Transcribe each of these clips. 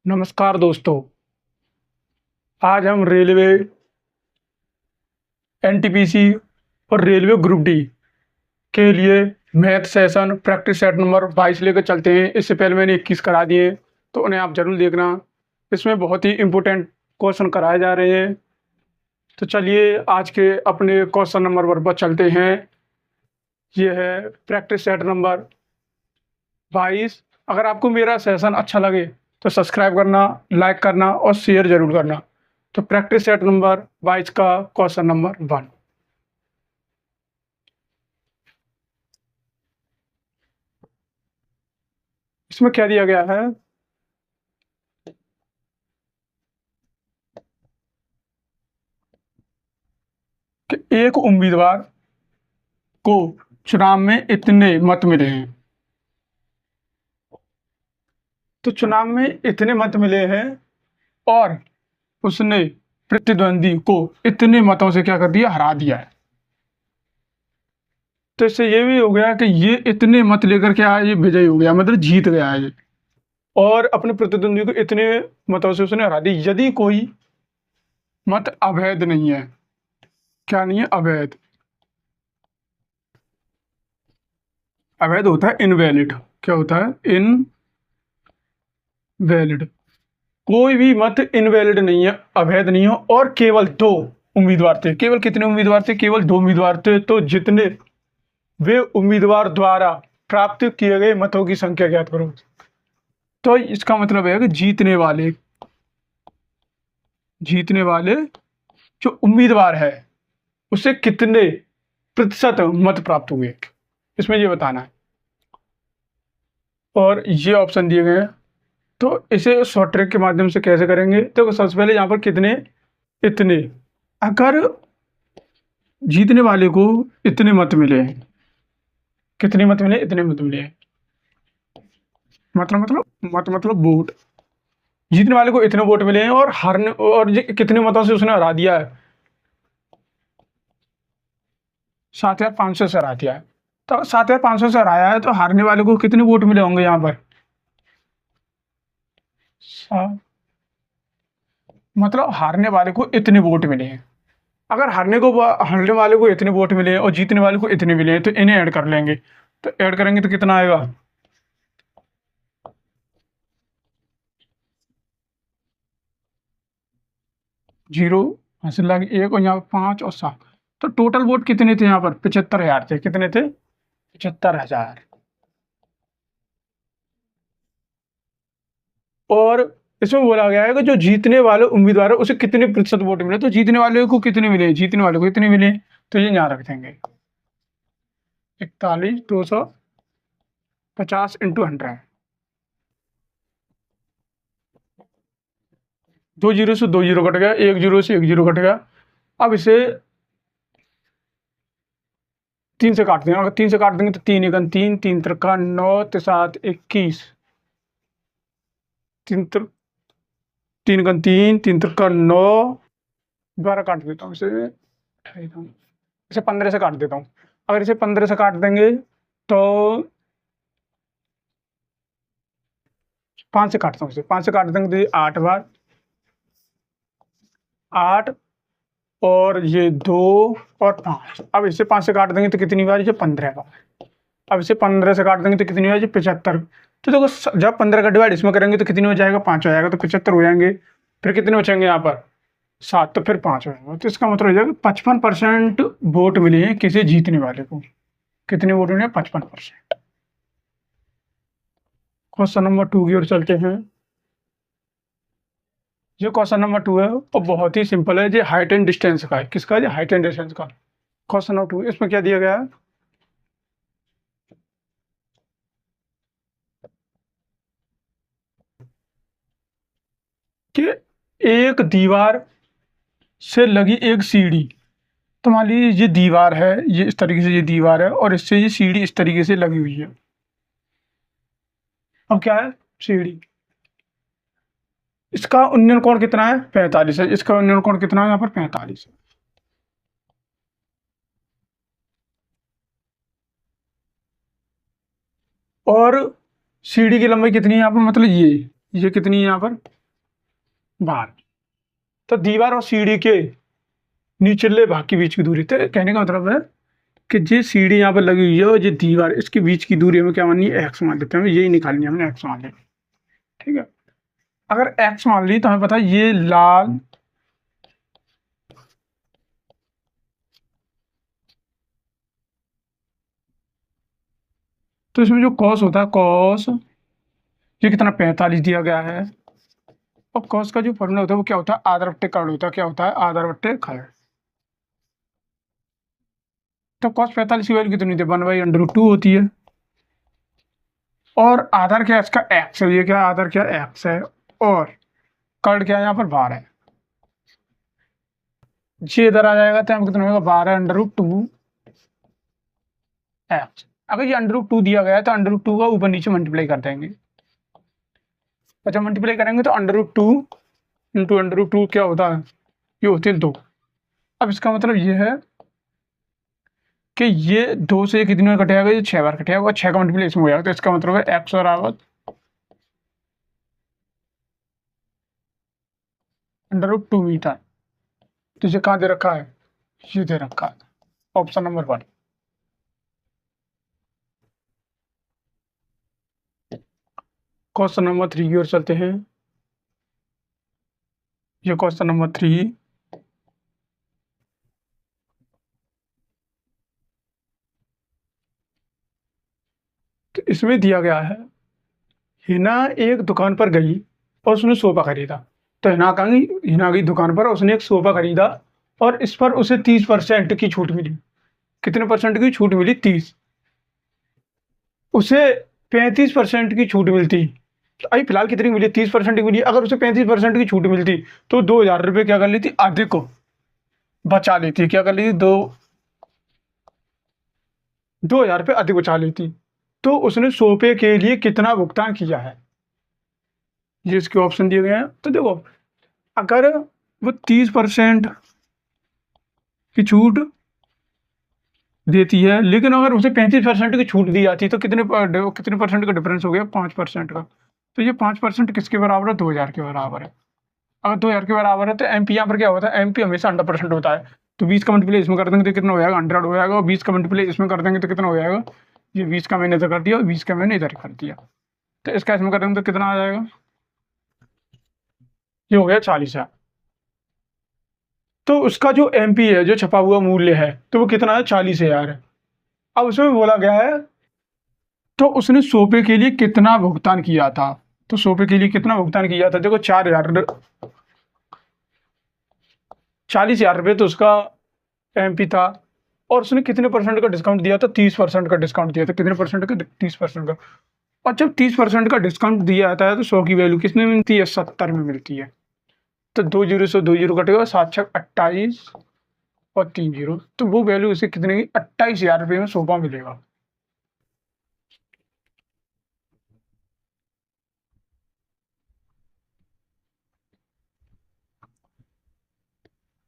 नमस्कार दोस्तों। आज हम रेलवे, एनटीपीसी और रेलवे ग्रुप डी के लिए math session practice set number 22 लेकर चलते हैं। इससे पहले मैंने 21 करा दिए, तो उन्हें आप जरूर देखना। इसमें बहुत ही इम्पोर्टेंट क्वेश्चन कराए जा रहे हैं। तो चलिए आज के अपने क्वेश्चन नंबर पर चलते हैं। ये है प्रैक्टिस सेट नंबर 22। अगर आपको मेरा सेशन अच्छा लगे तो सब्सक्राइब करना, लाइक करना और शेयर जरूर करना। तो प्रैक्टिस सेट नंबर 22 का क्वेश्चन नंबर 1। इसमें क्या दिया गया है कि एक उम्मीदवार को चुनाव में इतने मत मिले हैं। तो चुनाव में इतने मत मिले हैं और उसने प्रतिद्वंदी को इतने मतों से क्या कर दिया, हरा दिया है। तो इससे ये भी हो गया कि ये इतने मत लेकर के आया, ये विजयी हो गया, मतलब जीत गया है ये। और अपने प्रतिद्वंदी को इतने मतों से उसने हरा दी। यदि कोई मत अवैध नहीं है, क्या नहीं है, अवैध। अवैध होता है इनवैलिड। क्या होता है, इनवैलिड। कोई भी मत इनवैलिड नहीं है, अवैध नहीं हो, और केवल 2 उम्मीदवार थे। केवल कितने उम्मीदवार थे? केवल 2 उम्मीदवार थे। तो जितने वे उम्मीदवार द्वारा प्राप्त किए गए मतों की संख्या ज्ञात करो। तो इसका मतलब है कि जीतने वाले जो उम्मीदवार है उससे कितने प्रतिशत मत प्राप्त हुए, इसमें ये बताना है। और ये ऑप्शन दिए गए हैं। तो इसे शॉर्ट ट्रिक के माध्यम से कैसे करेंगे? तो सबसे पहले यहाँ पर कितने, इतने। अगर जीतने वाले को इतने मत मिले हैं, कितने मत मिले, इतने मत मिले हैं, मतलब वोट। जीतने वाले को इतने वोट मिले हैं और हारने और कितने मतों से उसने हरा दिया है, 7,500 से हरा दिया है। तो 7,500 से हराया है, तो हारने वाले को कितने वोट मिले होंगे यहाँ पर? मतलब हारने वाले को इतने वोट मिले हैं। अगर हारने वाले को इतने वोट मिले हैं और जीतने वाले को इतने मिले हैं, तो इन्हें ऐड कर लेंगे। तो ऐड करेंगे तो कितना आएगा? 0 हासिल लगे 1 और यहाँ 5 और 7। तो टोटल वोट कितने थे यहाँ पर? 75,000 थे। कितने थे? 75,000। और इसमें बोला गया है कि जो जीतने वाले उम्मीदवार है उसे कितने प्रतिशत वोट मिले। तो जीतने वाले को कितने मिले? जीतने वाले को इतने मिले, तो ये यहाँ रख देंगे। 41,250 इंटू 100। 2 जीरो से 2 जीरो कट गया, 1 जीरो से 1 जीरो कट गया। अब इसे 3 से काट देंगे। अगर 3 से काट देंगे तो 3 एकन 3, 3 त्रिका 9, 7 21, 3 एकन 3, 3 त्रिका 9। दोबारा काट देता हूँ इसे 15 से काट देता हूँ। अगर इसे 15 से काट देंगे तो 5 से काटता हूँ। इसे 5 से काट देंगे तो ये 8 बार 8, और ये 2 और 5। अब इसे 5 से काट देंगे तो कितनी बार? ये 15 बार। अब इसे 15 से काट देंगे तो कितनी बार? ये 75। तो देखो, जब 15 का डिवाइड इसमें करेंगे तो कितनी हो जाएगा? 5 हो जाएगा। तो 75 हो जाएंगे। फिर कितने बचेंगे यहाँ पर? 7। तो फिर 5 हो जाएगा। तो इसका मतलब हो जाएगा 55% वोट मिले हैं किसी जीतने वाले को। कितने वोट मिले? 55%। क्वेश्चन नंबर 2 की ओर चलते हैं। जो क्वेश्चन नंबर 2 है वो बहुत ही सिंपल है। ये हाइट एंड डिस्टेंस का है। किसका? ये हाइट एंड डिस्टेंस का। क्वेश्चन नंबर 2, इसमें क्या दिया गया है कि एक दीवार से लगी एक सीढ़ी। तो मान लीजिए ये दीवार है, ये इस तरीके से ये दीवार है, और इससे ये सीढ़ी इस तरीके से लगी हुई है। अब क्या है? सीढ़ी। इसका उन्नयन कोण कितना है? 45 है। इसका उन्नयन कोण कितना है? यहाँ पर 45 है। और सीढ़ी की लंबाई कितनी है यहाँ पर, मतलब ये कितनी है यहाँ पर 12। तो दीवार और सीढ़ी के निचले भाग के बीच की दूरी, तो कहने का मतलब है कि ये सीढ़ी यहाँ पर लगी हुई है और ये दीवार, इसके बीच की दूरी हमें क्या माननी है, एक्स मान लेते हैं, हमें यही निकालनी है, हमने एक्स मान ली। ठीक है, अगर एक्स मान ली तो हमें पता है ये लाल तो इसमें जो कॉस होता है, कॉस ये कितना 45 दिया गया है। और कॉस का जो फॉर्मूला होता है वो क्या होता है, आधार बट्टे कर्ण होता है। क्या होता है, आधार बट्टे कर्ण। तो कॉस 45 की वैल्यू कितनी थी, 1/√2 होती है। और आधार क्या है इसका, एक्स है। ये क्या आधार क्या एक्स है, और कर्ण क्या है यहाँ पर 12 है। ये इधर आ जाएगा तो हम कितना होगा, 12√2 एक्स। अगर ये √2 दिया गया है तो √2 का ऊपर नीचे मल्टीप्लाई कर देंगे। अच्छा, मल्टीप्लाई करेंगे तो √2 इंटू √2 क्या होता है, ये होते हैं 2। अब इसका मतलब ये है कि ये 2 से कितनी बार कटेगा, ये 6 बार कटेगा, 6 का मल्टीप्लाई हो जाएगा। तो इसका मतलब है एक्स बराबर √2 मीटर। तो ये कहाँ दे रखा है, ये दे रखा है ऑप्शन नंबर 1। क्वेश्चन नंबर 3 की ओर चलते हैं। ये क्वेश्चन नंबर 3, तो इसमें दिया गया है, हिना एक दुकान पर गई और उसने सोफा खरीदा। तो हिना गई दुकान पर, उसने एक सोफा खरीदा और इस पर उसे 30% की छूट मिली। कितने परसेंट की छूट मिली, 30। उसे 35% की छूट मिलती तो अभी फिलहाल कितनी मिली, 30% की मिली। अगर उसे 35% की छूट मिलती तो 2,000 रुपये क्या कर लेती, आधे को बचा लेती। क्या कर लेती, 2,000 रुपये अधिक बचा लेती। तो उसने सोफे के लिए कितना भुगतान किया है, ये इसके ऑप्शन दिए गए हैं। तो देखो, अगर वो 30% की छूट देती है, लेकिन अगर उसे 35% की छूट दी जाती तो कितने परसेंट का डिफरेंस हो गया, 5% का। तो ये 5% किसके बराबर है, 2,000 के बराबर है। अगर 2,000 के बराबर है तो एमपी यहाँ पर क्या होता है, एमपी हमेशा 100% होता है। तो 20 का मल्टीप्लाई इसमें कर देंगे तो कितना हो जाएगा, 100 हो जाएगा। और 20 का मल्टीप्लाई इसमें कर देंगे तो कितना हो जाएगा, ये 20 का मैंने इधर कर दिया और 20 का मैंने इधर कर दिया। तो इसका इसमें कर देंगे तो कितना आ जाएगा, ये हो गया 40,000। तो उसका जो एमपी है, जो छपा हुआ मूल्य है, तो वो कितना है, 40,000 है। अब उसमें बोला गया है तो उसने सोफे के लिए कितना भुगतान किया था। तो सोफे के लिए कितना भुगतान किया था, देखो 40,000 रुपये तो उसका एमपी था। और उसने कितने परसेंट का डिस्काउंट दिया था, 30% का डिस्काउंट दिया था। कितने परसेंट का, 30% का। और जब 30% का डिस्काउंट दिया जाता है तो 100 की वैल्यू किसमें मिलती है, 70 में मिलती है। तो 2 जीरो से 2 जीरो कटेगा, 7 छक 28 और 3 जीरो, तो वो वैल्यू उसे कितने की, 28,000 रुपये में सोफा मिलेगा।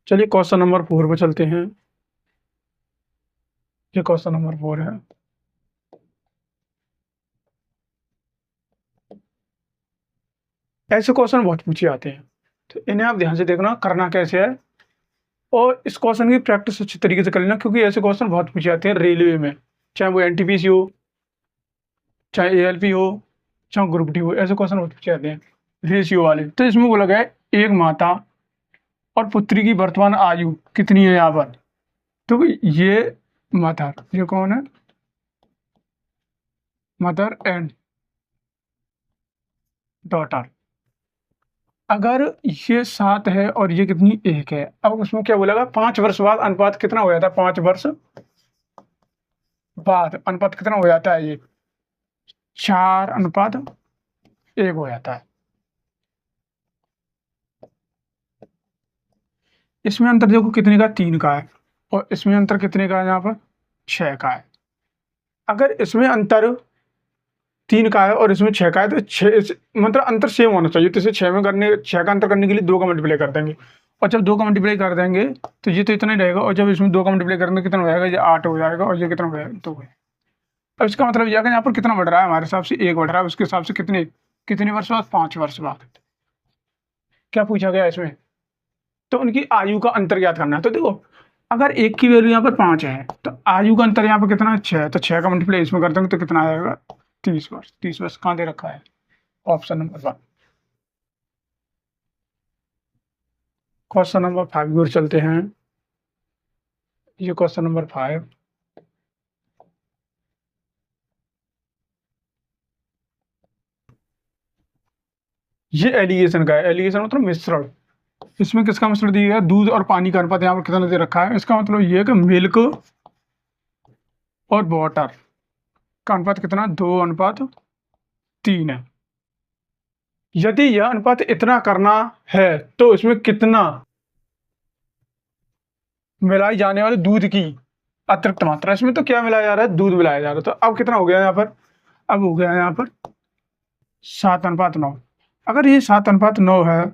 चलिए क्वेश्चन नंबर 4 पे चलते हैं। ये क्वेश्चन नंबर 4 है। ऐसे क्वेश्चन बहुत पूछे आते हैं, तो इन्हें आप ध्यान से देखना करना कैसे है। और इस क्वेश्चन की प्रैक्टिस अच्छी तरीके से कर लेना, क्योंकि ऐसे क्वेश्चन बहुत पूछे आते हैं रेलवे में, चाहे वो एनटीपीसी हो, चाहे एएलपी हो, चाहे ग्रुप डी हो। ऐसे क्वेश्चन बहुत पूछे आते हैं रेशियो वाले। तो इसमें बोला गया है, एक माता और पुत्री की वर्तमान आयु कितनी है यहाँ पर। तो ये मदर, ये कौन है, मदर एंड डॉटर। अगर ये 7 है और ये कितनी 1 है, अब उसमें क्या बोलेगा, 5 वर्ष बाद अनुपात कितना हो जाता है, 5 वर्ष बाद अनुपात कितना हो जाता है, ये 4:1 हो जाता है। इसमें अंतर देखो कितने का, 3 का है। और इसमें अंतर कितने का है, यहाँ पर 6 का है। अगर इसमें अंतर 3 का है और इसमें 6 का है तो 6 मतलब अंतर सेम होना चाहिए। तो इसे 6 का अंतर करने के लिए 2 का मल्टीप्लाई कर देंगे। और जब 2 का मल्टीप्लाई कर देंगे तो ये तो इतना ही रहेगा। और जब इसमें 2 का मल्टीप्लाई करेंगे कितना हो जाएगा, ये 8 हो जाएगा। और ये कितना हो जाएगा, 2 है। अब इसका मतलब यह है कि यहाँ पर कितना बढ़ रहा है, हमारे हिसाब से 1 बढ़ रहा है, उसके हिसाब से कितने वर्ष बाद, 5 वर्ष बाद। क्या पूछा गया इसमें, तो उनकी आयु का अंतर ज्ञात करना है। तो देखो, अगर एक की वैल्यू यहाँ पर 5 है तो आयु का अंतर यहाँ पर कितना है, 6, तो 6 का मल्टीप्लाई इसमें कर देंगे तो कितना आएगा, 30 वर्ष। 30 वर्ष कहाँ दे रखा है, ऑप्शन नंबर 1। क्वेश्चन नंबर 5 की ओर चलते हैं। ये क्वेश्चन नंबर 5, ये एलिगेशन का है। एलिगेशन मतलब मिश्रण। इसमें किसका मिश्रण दिया है, दूध और पानी का अनुपात यहाँ पर कितना दे रखा है। इसका मतलब ये है कि मिल्क और वाटर का अनुपात कितना, 2:3 है। यदि यह अनुपात इतना करना है तो इसमें कितना मिलाई जाने वाले दूध की अतिरिक्त मात्रा, इसमें तो क्या मिलाया जा रहा है, दूध मिलाया जा रहा है। तो अब कितना हो गया यहाँ पर, अब हो गया यहाँ पर 7:9। अगर ये 7:9 है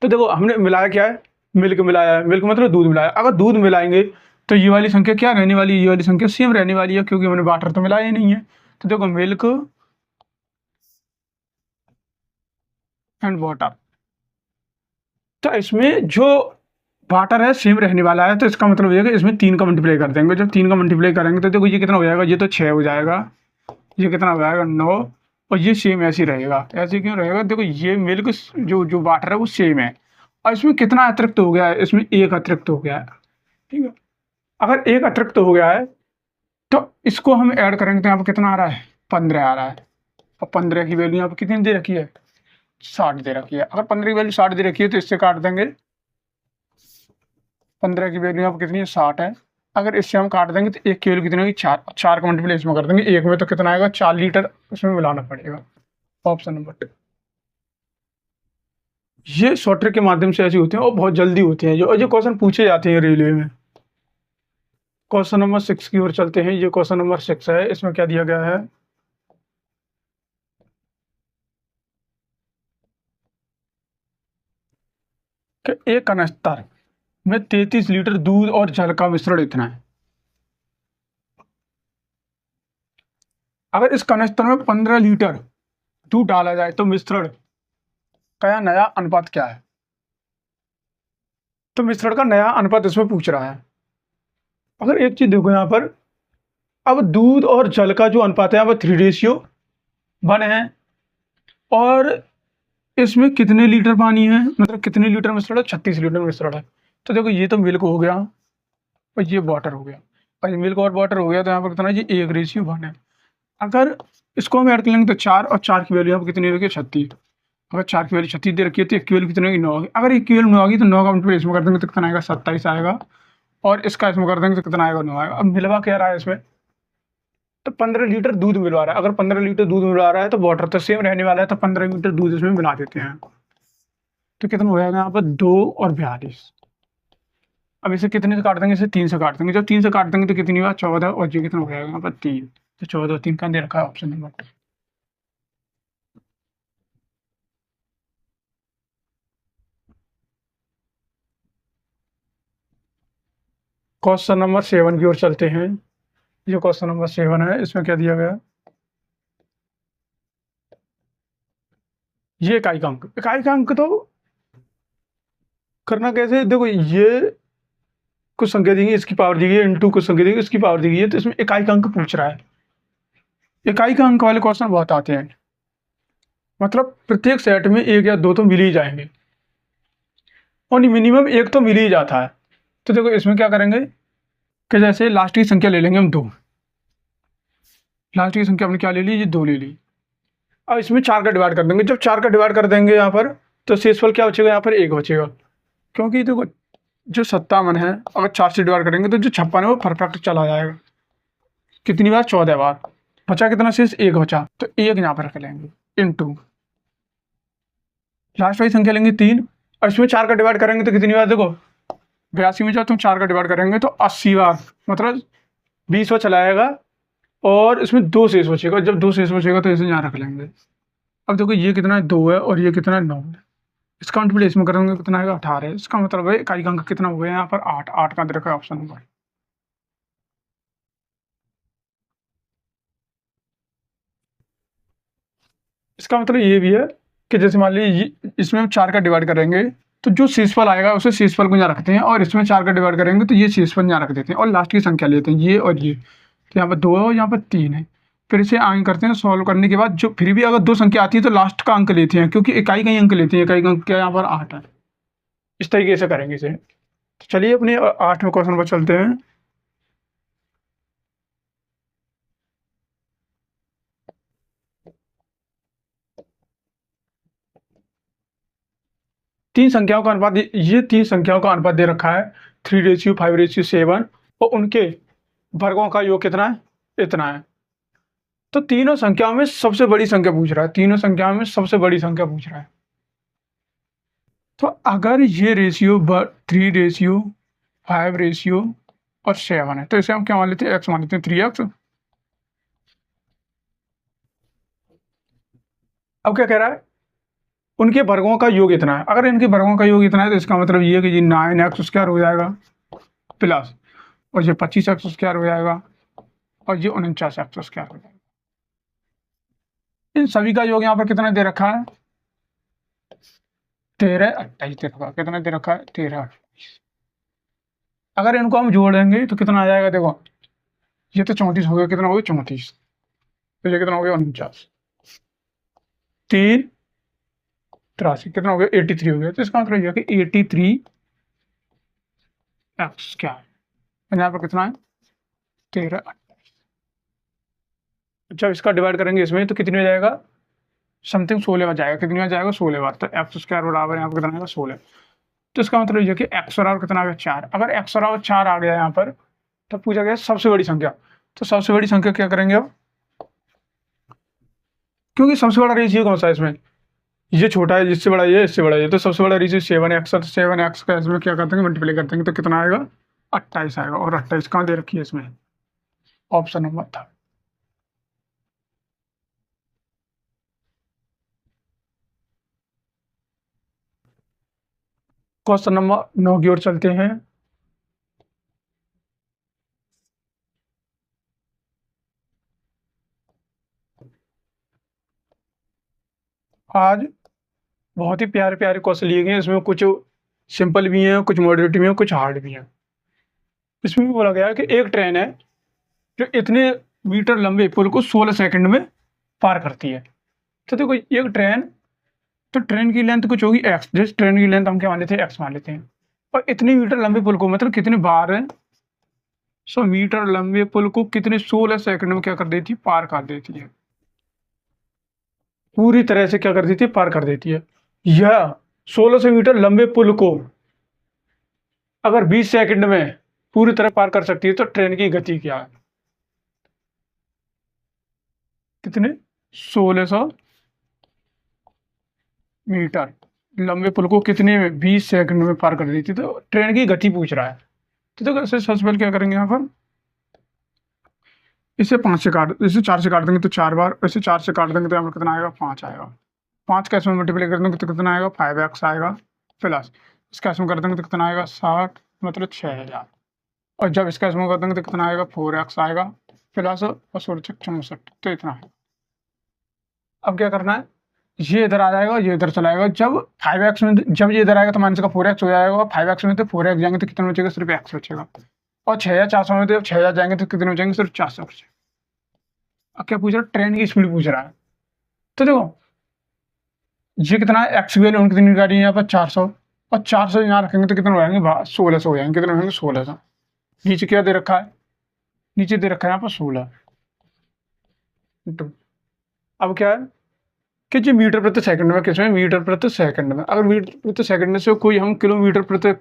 तो देखो हमने मिलाया क्या है, मिल्क मिलाया है। मिल्क मतलब दूध मिलाया। अगर दूध मिलाएंगे तो ये वाली संख्या क्या रहने वाली है, ये वाली संख्या सेम रहने वाली है, क्योंकि हमने वाटर तो मिलाया ही नहीं है। तो देखो मिल्क एंड वाटर, तो इसमें जो वाटर है सेम रहने वाला है। तो इसका मतलब ये है कि इसमें 3 का मल्टीप्लाई कर देंगे। जब 3 का मल्टीप्लाई करेंगे तो देखो ये कितना हो जाएगा, ये तो 6 हो जाएगा, ये कितना हो जाएगा 9, और ये सेम ऐसे ही रहेगा। ऐसे क्यों रहेगा, देखो ये मिल्क जो जो वाटर है वो सेम है, और इसमें कितना अतिरिक्त हो गया है, इसमें 1 अतिरिक्त हो गया है। ठीक है, अगर 1 अतिरिक्त हो गया है तो इसको हम ऐड करेंगे तो यहाँ पर कितना आ रहा है, 15 आ रहा है। और 15 की वैल्यू यहाँ पर कितनी दे रखी है, 60 दे रखी है। अगर 15 की वैल्यू 60 दे रखी है तो इससे काट देंगे, 15 की वैल्यू यहाँ पर कितनी है, 60 है। अगर इससे हम काट देंगे तो 1 की वैल्यू कितनी होगी, 4। 4 का मल्टीप्लाई इसमें कर देंगे 1 में, तो कितना आएगा, 4 लीटर उसमें मिलाना पड़ेगा। Option number 2। ये सॉफ्टवेयर के माध्यम से ऐसे होते हैं और बहुत जल्दी होते हैं जो क्वेश्चन पूछे जाते हैं रेलवे में। क्वेश्चन नंबर 6 की ओर चलते हैं। ये क्वेश्चन नंबर 6 है। इसमें क्या दिया गया है, कि एक कनस्तर में 33 लीटर दूध और जल का मिश्रण इतना है। अगर इस कनस्तर में 15 लीटर दूध डाला जाए तो मिश्रण का नया अनुपात क्या है। तो मिश्रण का नया अनुपात इसमें पूछ रहा है। अगर एक चीज देखो यहाँ पर, अब दूध और जल का जो अनुपात है यहाँ पर 3:1 है, और इसमें कितने लीटर पानी है, मतलब कितने लीटर मिश्रण है, 36 लीटर मिश्रण है। तो देखो ये तो मिल्क हो गया और ये वाटर हो गया, और ये मिल्क और वाटर हो गया, तो यहाँ पर कितना है, ये 1:1 है। अगर इसको हम ऐड कर लेंगे तो 4, और 4 की वैल्यू यहाँ पर कितनी होगी, 36। अगर 4 की वैल्यू 36 दे रखी है तो 1 की वैल्यू कितनी होगी, 9 होगी। अगर 1 की वैल्यू 9 होगी तो 9 का मल्टीप्लाई इसमें कर देंगे तो कितना आएगा, 27 आएगा, और इसका इसमें कर देंगे तो कितना आएगा, 9 आएगा। अब मिलवा क्या रहा है इसमें, तो 15 लीटर दूध मिलवा रहा है। अगर 15 लीटर दूध मिलवा रहा है तो वाटर तो सेम रहने वाला है, तो 15 लीटर दूध इसमें मिला देते हैं। तो कितना हो जाएगा यहाँ पर, 2 और 42। अब इसे कितने से काट देंगे, इसे 3 से काट देंगे। जब 3 से काट देंगे तो कितनी हुआ, 14, और ये कितना हो जाएगा यहाँ पर 3। तो 14 और 3 का दे रखा है ऑप्शन नंबर 2। क्वेश्चन नंबर 7 की ओर चलते हैं। ये क्वेश्चन नंबर 7 है। इसमें क्या दिया गया, ये इकाई का अंक। इकाई का अंक तो करना कैसे, देखो ये कुछ संख्या दी गई, इसकी पावर दी गई है, इंटू कुछ संख्या दी गई, इसकी पावर दी गई है, तो इसमें इकाई का अंक पूछ रहा है। इकाई का अंक वाले क्वेश्चन बहुत आते हैं, मतलब प्रत्येक सेट में 1 या 2 तो मिल ही जाएंगे, और मिनिमम 1 तो मिल ही जाता है। तो देखो इसमें क्या करेंगे कि जैसे लास्ट की संख्या ले लेंगे हम 2। लास्ट की संख्या हमने क्या ले ली, ये 2 ले ली। अब इसमें 4 का डिवाइड कर देंगे। जब 4 का डिवाइड कर देंगे यहाँ पर, तो शेषफल क्या बचेगा, यहाँ पर 1 बचेगा, क्योंकि देखो जो 57 है अगर 4 से डिवाइड करेंगे तो जो 56 है वो परफेक्ट चला जाएगा। कितनी बार, 14 बार। बचा कितना शेष, 1 बचा, तो 1 यहाँ पर रख लेंगे, इंटू लास्ट वाली संख्या लेंगे 3, और इसमें 4 का डिवाइड करेंगे तो कितनी बार, देखो 82 में जब तुम 4 का डिवाइड करेंगे तो 80 बार, मतलब 20 बार चलाएगा, और इसमें 2 शेष बचेगा। जब 2 शेष बचेगा तो इसे यहाँ रख लेंगे। अब देखो ये कितना है, 2 है, और ये कितना है, 9 है। इसका मल्टीप्लाई इसमें करेंगे कितना आएगा, 18 है। इसका मतलब है इकाई का अंक कितना हो गया यहाँ पर, 8। 8 का दे रखा है ऑप्शन नंबर। इसका मतलब ये भी है कि जैसे मान लीजिए इसमें हम 4 का डिवाइड करेंगे तो जो शेषफल आएगा उसे शेषफल को यहाँ रखते हैं, और इसमें 4 का डिवाइड करेंगे तो ये शेषफल यहाँ रख देते हैं और लास्ट की संख्या लेते हैं ये और ये। तो यहाँ पर 2 है और यहाँ पर 3 है। फिर इसे आगे करते हैं, सॉल्व करने के बाद जो फिर भी अगर 2 संख्या आती है तो लास्ट का अंक लेते हैं, क्योंकि इकाई का ही अंक लेते हैं। इकाई का अंक क्या यहाँ पर 8 है। इस तरीके से करेंगे इसे। तो चलिए अपने 8वें क्वेश्चन पर चलते हैं। तीन संख्याओं का अनुपात, ये 3 संख्याओं का अनुपात दे रखा है 3:5:7 और उनके वर्गों का योग कितना है, इतना है। तो तीनों संख्याओं में सबसे बड़ी संख्या पूछ रहा है, तीनों संख्याओं में सबसे बड़ी संख्या पूछ रहा है। तो अगर ये रेशियो 3:5:7 है तो इसे हम क्या मान लेते हैं, एक्स मान लेते हैं, 3x। अब क्या कह रहा है, उनके वर्गों का योग इतना है। अगर इनके वर्गों का योग इतना है तो इसका मतलब ये है कि ये 9x² हो जाएगा प्लस, और ये 25x² हो जाएगा, और ये 49x² हो जाएगा। इन सभी का योग यहाँ पर कितना दे रखा है, 13:28 दे रखा है। कितना दे रखा है, 13:28। अगर इनको हम जोड़ेंगे तो कितना आ जाएगा, देखो ये तो 34 हो गया, कितना हो गया 34, तो ये कितना हो गया 49, 3 83 कितना हो गया 83 हो गया। तो इसका मतलब यह कि 83x², यहाँ पर कितना है 13:28। जब इसका डिवाइड करेंगे इसमें तो कितनी हो जाएगा, समथिंग 16 बार जाएगा। कितनी बार जाएगा, 16 बार। तो x² बराबर यहाँ पर कितना आएगा 16। तो इसका मतलब ये कि x बराबर कितना आ गया 4। अगर x बराबर 4 आ गया यहाँ पर तब पूछा गया सबसे बड़ी संख्या। तो सबसे बड़ी संख्या क्या करेंगे अब, क्योंकि सबसे बड़ा रेशियो कौन सा है इसमें, ये छोटा है, जिससे बड़ा ये, इससे बड़ा ये, तो सबसे बड़ा रेशियो 7x है। तो 7x का इसमें क्या करते हैं, मल्टीप्लाई करते हैं तो कितना आएगा 28 आएगा। और 28 कहाँ दे रखी है इसमें, ऑप्शन नंबर था। क्वेश्चन नंबर 9 की ओर चलते हैं। आज बहुत ही प्यारे प्यारे क्वेश्चन लिए गए हैं। इसमें कुछ सिंपल भी हैं, कुछ मॉडरेट भी हैं, कुछ हार्ड भी हैं। इसमें भी बोला गया है कि एक ट्रेन है जो इतने मीटर लंबे पुल को 16 सेकंड में पार करती है। तो देखो एक ट्रेन, तो ट्रेन की लेंथ कुछ होगी एक्स, जिस ट्रेन की लेंथ हम क्या मान लेते हैं, एक्स मान लेते हैं। और इतने मीटर लंबे पुल को मतलब कितने बार है, 100 मीटर लंबे पुल को कितने 16 सेकंड में क्या कर देती है, पार कर देती है। पूरी तरह से क्या कर देती है, पार कर देती है। यह 1600 मीटर लंबे पुल को अगर 20 सेकंड में पूरी तरह पार कर सकती है तो ट्रेन की गति क्या है, कितने 1600 मीटर लंबे पुल को कितने में 20 सेकंड में पार कर देती है। तो ट्रेन की गति पूछ रहा है। तो देखो इसे सबसे पहले क्या करेंगे, यहाँ पर इसे 5 से काट, इसे 4 से काट देंगे तो 4 बार, इसे 4 से काट देंगे तो यहाँ पर कितना आएगा 5 आएगा। 5 का इसमें मल्टीप्लाई कर देंगे तो कितना आएगा 5x आएगा प्लस, इसका इसमें कर देंगे तो कितना आएगा 60 मतलब 6000। और जब इसका इसमें कर देंगे तो कितना आएगा 4x आएगा प्लस और 64 तो इतना है। अब क्या करना है, ये इधर आ जाएगा, ये इधर चला जाएगा। जब 5x में, जब ये इधर आएगा तो माइनस का 4x हो जाएगा। 5x में तो 4x जाएंगे तो कितना बचेगा, सिर्फ x बचेगा। और 6400 में तो जब 6000 जाएंगे तो कितने बचेंगे, सिर्फ 400 बचेगा। अब क्या पूछ रहा है, ट्रेन की स्पीड पूछ रहा है। तो देखो ये कितना है, एक्स वैल्यू उनकी कितनी निकाली है यहाँ पर 400, और 400 यहाँ रखेंगे तो कितने हो जाएंगे 1600 हो जाएंगे। कितने हो जाएंगे 1600। नीचे क्या दे रखा है, नीचे दे रखा है यहाँ पर 16। अब क्या है कि जो मीटर प्रति सेकंड में, किसमें मीटर प्रति सेकंड में, अगर मीटर प्रति सेकंड से कोई हम किलोमीटर प्रति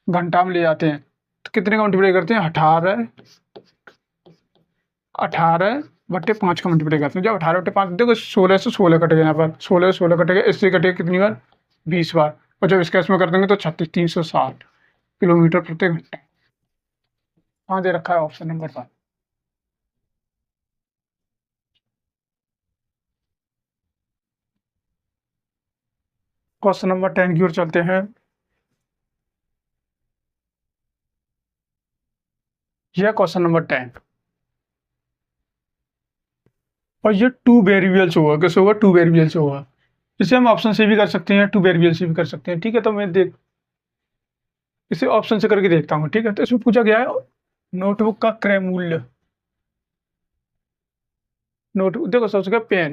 घंटा में ले जाते हैं तो कितने का मल्टीप्लाई करते हैं, 18/5 का मल्टीप्लाई करते हैं। जब 18/5 देखो 16 से 16 कटेगा, यहाँ पर 16 से 16 कटेगा, इससे कटेगा कितनी बार 20 बार। और जब इसका इसमें कर देंगे तो 360 किलोमीटर प्रति घंटा। हाँ दे रखा है ऑप्शन नंबर 5। क्वेश्चन नंबर 10 की ओर चलते हैं। यह क्वेश्चन नंबर 10 और ये टू वेरिएबल्स होगा, कैसे होगा, टू वेरिएबल्स होगा। इसे हम ऑप्शन से भी कर सकते हैं, टू वेरिएबल से भी कर सकते हैं, ठीक है। तो मैं इसे ऑप्शन से करके देखता हूँ, ठीक है। तो इसमें पूछा गया है नोटबुक का क्रय मूल्य। नोटबुक देखो सबसे क्या पेन,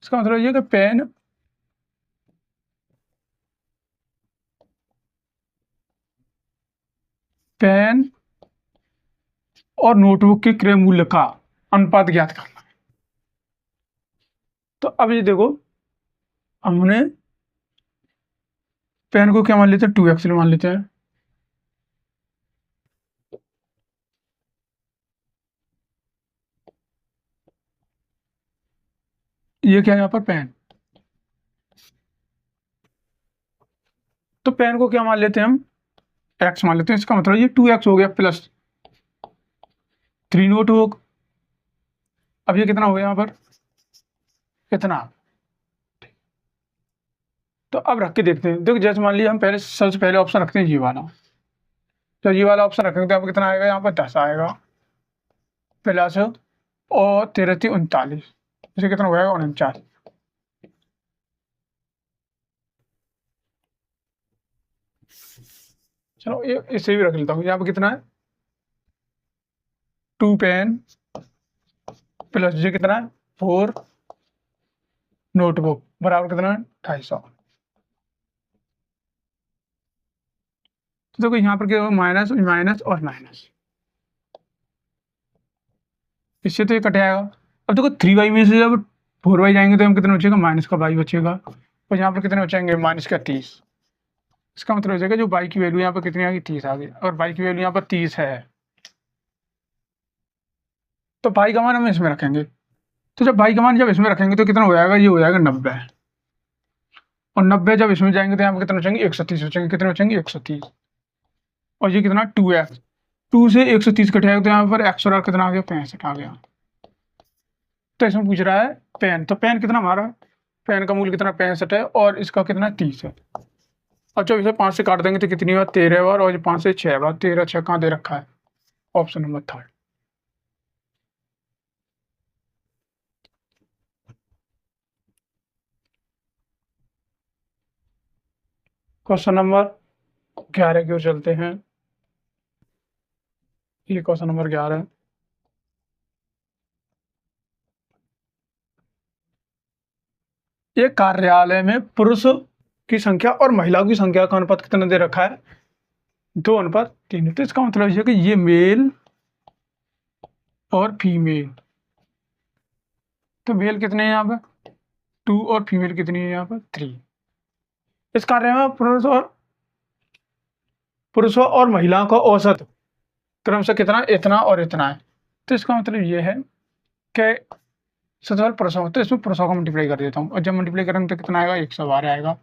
इसका मतलब ये कि पेन और नोटबुक के क्रय मूल्य का अनुपात ज्ञात करना है। तो अब ये देखो, हमने पेन को क्या मान लेते हैं, 2x मान लेते हैं। ये क्या है यहाँ पर पेन, तो पेन को क्या मान लेते हैं हम, x मान लेते हैं। इसका मतलब ये 2x हो गया प्लस 3 नोटबुक। अब ये कितना हो गया यहाँ पर, कितना। तो अब रख के देखते हैं। देखो जैसे मान लिया हम पहले सबसे पहले ऑप्शन रखते हैं ये वाला, तो ये वाला ऑप्शन रखेंगे तो आपको कितना आएगा, यहाँ पर 10 आएगा प्लस और 13 39, इसे कितना हो जाएगा 49। चलो ये इसे भी रख लेता हूँ। यहाँ पर कितना है, 2 पेन प्लस ये कितना है 4 नोटबुक बराबर कितना है 250। तो देखो यहाँ पर क्या होगा, माइनस माइनस और माइनस, इससे तो ये कट जाएगा। अब देखो 3y में से जब 4y जाएंगे तो हम कितना बचेगा, माइनस का y बचेगा। और यहाँ पर कितने बचेंगे, माइनस का 30। इसका मतलब हो जाएगा जो y की वैल्यू यहाँ पर कितनी आ गई, 30 आ गई। और y की वैल्यू यहाँ पर 30 है, तो y का मान हम इसमें रखेंगे। तो जब y का मान जब इसमें रखेंगे तो कितना हो जाएगा, ये हो जाएगा 90। और 90 जब इसमें जाएंगे तो यहाँ पर कितना बचेंगे, 130 बचेंगे। कितने बचेंगे, 130। और ये कितना 2x, 2 से 130 कटेगा तो यहाँ पर x और r कितना आ गया, 65 आ गया। तो इसमें पूछ रहा है पेन, तो पेन कितना हमारा, पेन का मूल्य कितना 65 है और इसका कितना 30 है। और जब इसे 5 से काट देंगे तो कितनी बार, 13 बार। और 5 से 6 बार, 13 6 कहाँ दे रखा है, ऑप्शन नंबर 3। क्वेश्चन नंबर 11 की ओर चलते हैं। ये क्वेश्चन नंबर 11, एक कार्यालय में पुरुष की संख्या और महिलाओं की संख्या का अनुपात कितना दे रखा है, 2:3। तो इसका मतलब है कि ये मेल और फीमेल, तो मेल कितने हैं यहाँ पर 2 और फीमेल कितनी है यहाँ पर 3। इस कार्य में पुरुषों और महिलाओं का औसत क्रमशः कितना, इतना और इतना है। तो इसका मतलब ये है कि सबसे पहले पुरुषों, तो इसमें पुरुषों का मल्टीप्लाई कर देता हूँ। और जब मल्टीप्लाई करेंगे तो कितना आएगा, 112 आएगा।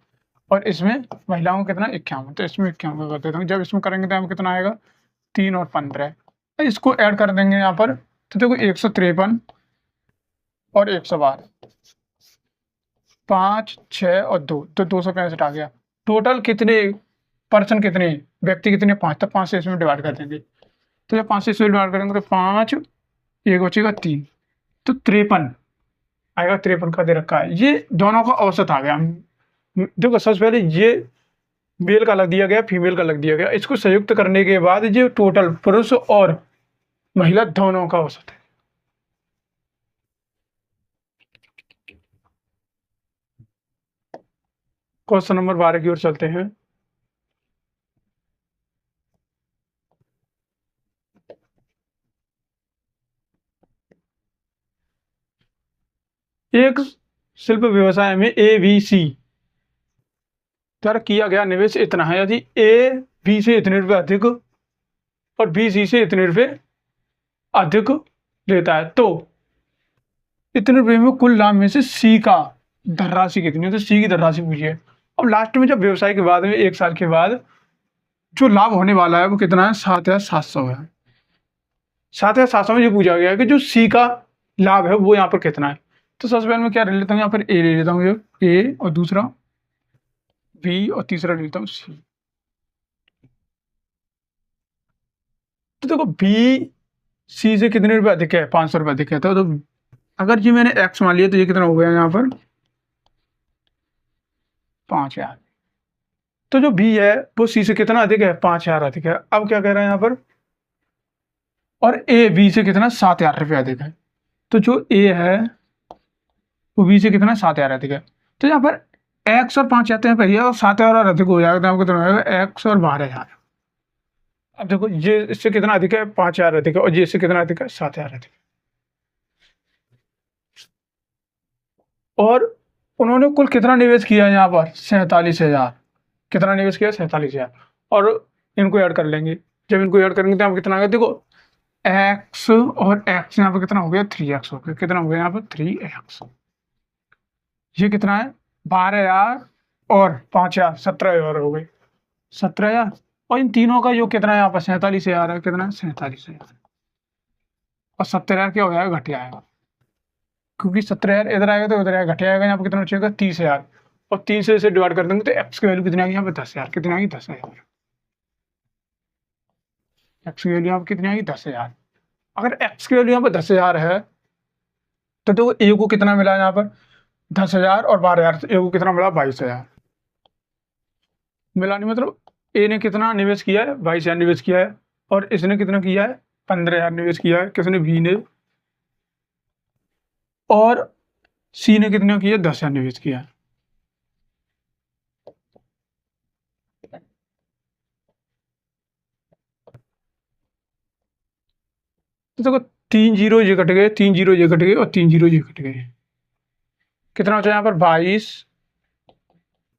और इसमें महिलाओं का कितना 51, तो इसमें 51 कर देता हूँ। जब इसमें करेंगे तो यहाँ कितना आएगा, 3 और 15। इसको ऐड कर देंगे यहाँ पर, तो देखो 153 और 112, 5 6 और 2, तो 265 आ गया। टोटल कितने पर्सन, कितने व्यक्ति, कितने 5, तब 5 से इसमें डिवाइड कर देंगे। तो जब 5 से इसमें डिवाइड करेंगे तो 5, एक बचेगा 3, तो 53 आएगा। 53 का दे रखा है। ये दोनों का औसत आ गया। देखो सबसे पहले ये मेल का लग दिया गया, फीमेल का लग दिया गया। इसको संयुक्त करने के बाद ये टोटल पुरुष और महिला दोनों का औसत है। क्वेश्चन नंबर 12 की ओर चलते हैं। एक शिल्प व्यवसाय में ABC द्वारा किया गया निवेश इतना है। यदि A B से इतने रुपए अधिक और B C से इतने रुपए अधिक लेता है, तो इतने रुपए में कुल लाभ में से C का धनराशि कितनी है, तो C की धनराशि पूछिए। अब लास्ट में जब व्यवसाय के बाद में 1 साल के बाद जो लाभ होने वाला है वो कितना है, 7,700 है। 7,700 में ये पूछा गया है कि जो C का लाभ है वो यहाँ पर कितना है। तो सबसे पहले मैं क्या ले लेता हूँ, यहाँ पर A ले लेता हूँ, A और दूसरा B और तीसरा ले लेता हूँ C। तो देखो B C से कितने रुपए अधिक है, 500 रुपए अधिक है। तो अगर जी मैंने x मान लिया तो ये कितना हो गया यहाँ पर 5000। तो जो b है वो c से कितना अधिक है, 5000 अधिक है। अब क्या कह रहा है यहाँ पर, और a b से कितना 7000 रुपये अधिक है। तो जो a है वो b से कितना 7000 अधिक है। तो यहाँ पर x और 5 आते हैं पहले, और 7000 और अधिक हो जाएगा तो आपको कितना हो जाएगा x और 12000। अब देखो ये इससे कितना अधिक है, 5000 अधिक है, और ये इससे कितना अधिक है, 7000 अधिक है। और उन्होंने कुल कितना निवेश किया है यहाँ पर, 47,000। कितना निवेश किया, 47,000। और इनको ऐड कर लेंगे, जब इनको ऐड करेंगे तो यहाँ पर कितना आ गया, देखो x और x यहाँ पर कितना हो गया, 3x हो गया। कितना हो गया यहाँ पर, 3x। ये कितना है, 12,000 और 5,000, 17,000 हो गए, 17,000। और इन तीनों का जो कितना है यहाँ पर 47,000 है। कितना है, 47,000। और 70,000 क्या हो जाएगा, घट जाएगा, क्योंकि 17,000 इधर आएगा तो उधर आएगा, घट जाएगा। यहाँ पर कितना बचेगा, 30,000। और 3 से इसे डिवाइड कर देंगे तो एक्स की वैल्यू कितनी आएगी यहाँ पे, 10,000। कितनी आएगी, 10,000। एक्स की वैल्यू यहाँ पर कितनी आएगी, 10,000। अगर एक्स की वैल्यू यहाँ पर 10,000 है तो देखो ए को कितना मिला यहाँ पर, 10,000 और 12,000। ए को कितना मिला, 22,000 मिला। नहीं मतलब ए ने कितना निवेश किया है, 22,000 निवेश किया है, और इसने कितना किया है, 15,000 निवेश किया है। किसने, बी ने। और सी ने कितना किया, 10,000 निवेश किया है। तो देखो 3 जीरो ये कट गए, 3 जीरो ये कट गए, और 3 जीरो ये कट गए। कितना बचा यहाँ पर, 22,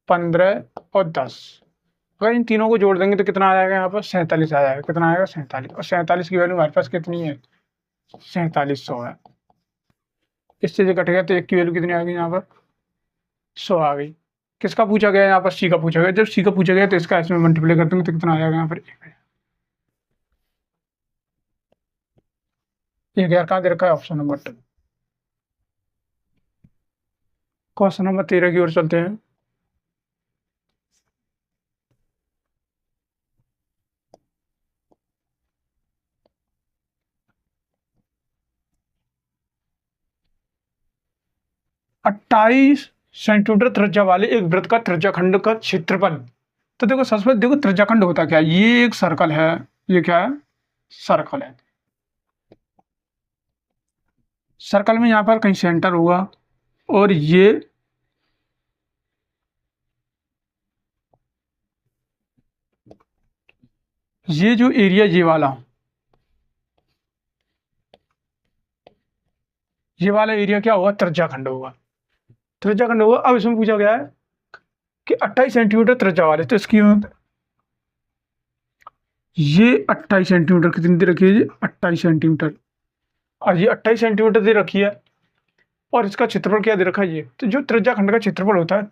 15 और 10। अगर इन तीनों को जोड़ देंगे तो कितना आ जाएगा यहाँ पर, 47 आ जाएगा। कितना आएगा, 47। और 47 की वैल्यू हमारे पास कितनी है, 4700 है। इससे जो कट गया तो एक की वैल्यू कितनी आ गई यहाँ पर, 100 आ गई। किसका पूछा गया, यहाँ पर सी का पूछा गया। जब सी का पूछा गया तो इसका इसमें मल्टीप्लाई कर देंगे तो कितना आ जाएगा यहाँ पर, 1,000 कहाँ दे रखा है, ऑप्शन नंबर 2। क्वेश्चन नंबर 13 की ओर चलते हैं। अट्ठाईस सेंटीमीटर त्रिज्या वाले एक वृत्त का त्रिज्याखंड का क्षेत्रफल। तो देखो सबसे पहले देखो त्रिज्याखंड होता क्या है, ये एक सर्कल है, ये क्या है, सर्कल है। सर्कल में यहाँ पर कहीं सेंटर होगा, और ये जो एरिया ये वाला एरिया क्या होगा, त्रिज्याखंड होगा। त्रिज्याखंड होगा। अब इसमें पूछा गया है कि 28 सेंटीमीटर त्रिज्या वाले, तो इसकी ये 28 सेंटीमीटर कितनी दे रखी है, 28 सेंटीमीटर। और ये 28 सेंटीमीटर दे रखी है, और इसका क्षेत्रफल क्या दे रखा है, ये। तो जो त्रिज्याखंड का क्षेत्रफल होता है,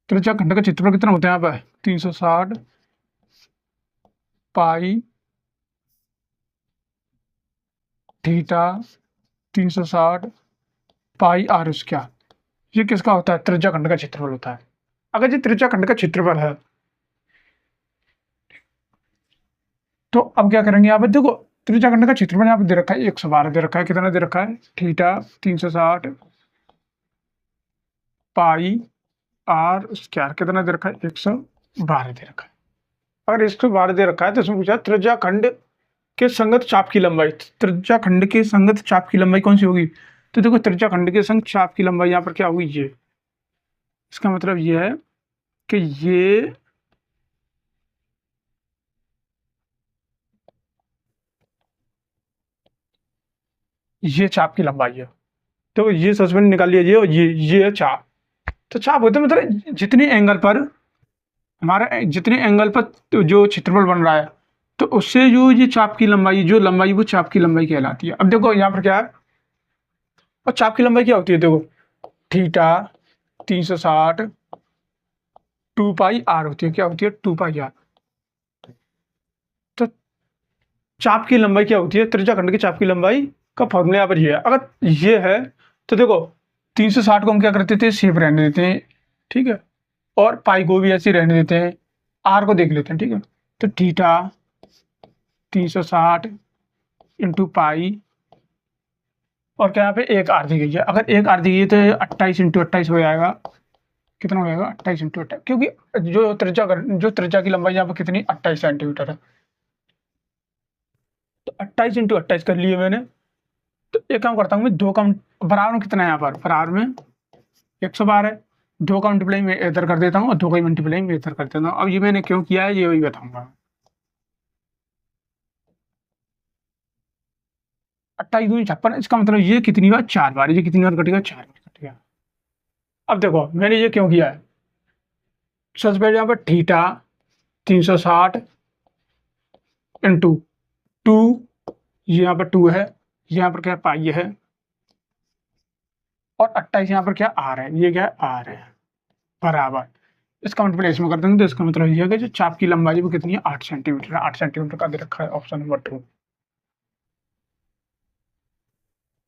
त्रिज्याखंड का क्षेत्रफल कितना होता है यहाँ पर, 360 पाई थीटा 360 पाई आर स्क्वायर। ये किसका होता है, त्रिज्याखंड का क्षेत्रफल होता है। अगर ये त्रिज्याखंड का क्षेत्रफल है तो अब क्या करेंगे, यहाँ पर देखो त्रिज्याखंड का क्षेत्रफल यहाँ पर दे रखा है, 112 दे रखा है। कितना दे रखा है, थीटा 360 पाई आर स्क्वायर। कितना दे रखा है, 112 दे रखा है। अगर 112 दे रखा है तो इसमें पूछा त्रिज्याखंड के संगत चाप की लंबाई। त्रिज्याखंड के संगत चाप की लंबाई कौन सी होगी, तो देखो त्रिज्याखंड के संग चाप की लंबाई यहाँ पर क्या होगी, ये। इसका मतलब ये है कि ये चाप की लंबाई है। तो ये सस्पेंड निकाल लिया, ये और ये है चाप। तो चाप होते हैं मतलब जितने एंगल पर हमारा, जितने एंगल पर जो क्षेत्रफल बन रहा है, तो उससे जो ये चाप की लंबाई, जो लंबाई वो चाप की लंबाई कहलाती है। अब देखो यहाँ पर क्या है, और चाप की लंबाई क्या होती है, देखो थीटा 360 2 पाई आर होती है। क्या होती है, 2 पाई आर। तो चाप की लंबाई क्या होती है, त्रिज्याखंड की चाप की लंबाई का फॉर्मूला यहाँ पर ये है। अगर ये है तो देखो 360 को हम क्या करते थे, सेफ रहने देते हैं, ठीक है, और पाई को भी ऐसे ही रहने देते हैं, आर को देख लेते हैं। ठीक है, तो थीटा 360 इंटू पाई, और क्या यहाँ पे एक आर दी गई है। अगर एक आर दी गई है तो 28 इंटू 28 हो जाएगा। कितना हो जाएगा? 28 इंटू 28, क्योंकि जो त्रिज्या की लंबाई यहाँ पर कितनी, 28 सेंटीमीटर है। तो 28 इंटू 28 कर लिए मैंने। तो एक काम करता हूँ मैं, दो काम बराबर में कितना है यहाँ पर, बराबर में 112 है। दो का मल्टीप्लाई में इधर कर देता हूँ और दो का मल्टीप्लाई में इधर कर देता हूँ। अब ये मैंने क्यों किया है ये वही बताऊंगा। 28 दूनी 56, इसका मतलब ये कितनी बार, 4 बार। ये कितनी बार कटेगा, 4 बार कटेगा। अब देखो मैंने ये क्यों किया है। सबसे पहले यहाँ पर थीटा 360 इंटू 2, ये यहाँ पर 2 है, यहाँ पर क्या पाई है, और 28 यहाँ पर क्या आर है, ये क्या आर है, बराबर। इसका मल्टीप्लाई इसमें कर देंगे तो इसका मतलब ये है कि जो चाप की लंबाई है वो कितनी है, 8 सेंटीमीटर है। 8 सेंटीमीटर का दे रखा है, ऑप्शन नंबर 2।